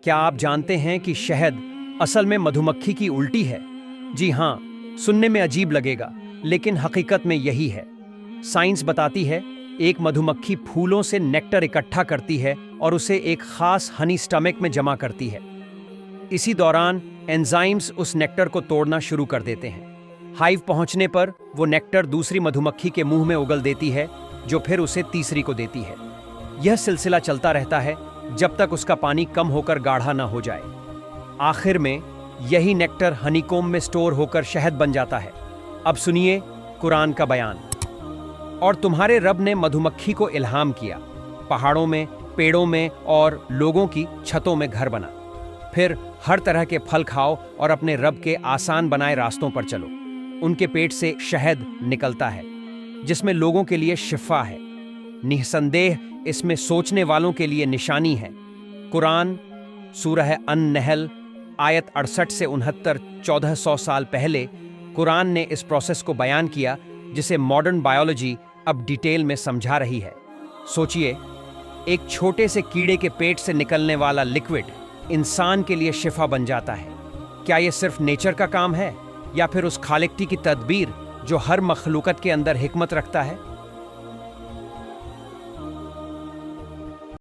क्या आप जानते हैं कि शहद असल में मधुमक्खी की उल्टी है? जी हाँ, सुनने में अजीब लगेगा, लेकिन हकीकत में यही है। साइंस बताती है, एक मधुमक्खी फूलों से नेक्टर इकट्ठा करती है और उसे एक खास हनी स्टमक में जमा करती है। इसी दौरान एंजाइम्स उस नेक्टर को तोड़ना शुरू कर देते हैं। हाइव पहुंचने पर वो नेक्टर दूसरी मधुमक्खी के मुंह में उगल देती है, जो फिर उसे तीसरी को देती है। यह सिलसिला चलता रहता है जब तक उसका पानी कम होकर गाढ़ा न हो जाए। आखिर में यही नेक्टर हनीकॉम्ब में स्टोर होकर शहद बन जाता है। अब सुनिए कुरान का बयान। और तुम्हारे रब ने मधुमक्खी को इल्हाम किया, पहाड़ों में, पेड़ों में और लोगों की छतों में घर बना। फिर हर तरह के फल खाओ और अपने रब के आसान बनाए रास्तों पर चलो। उनके पेट से शहद निकलता है, जिसमें लोगों के लिए शिफा है। निसंदेह इसमें सोचने वालों के लिए निशानी है। कुरान सूरह अन-नहल आयत 68 से 69, 1400 साल पहले कुरान ने इस प्रोसेस को बयान किया, जिसे मॉडर्न बायोलॉजी अब डिटेल में समझा रही है। सोचिए, एक छोटे से कीड़े के पेट से निकलने वाला लिक्विड इंसान के लिए शिफा बन जाता है। क्या यह सिर्फ नेचर का काम है या फिर उस खालिक की तदबीर जो हर मखलूकत के अंदर हिकमत रखता है?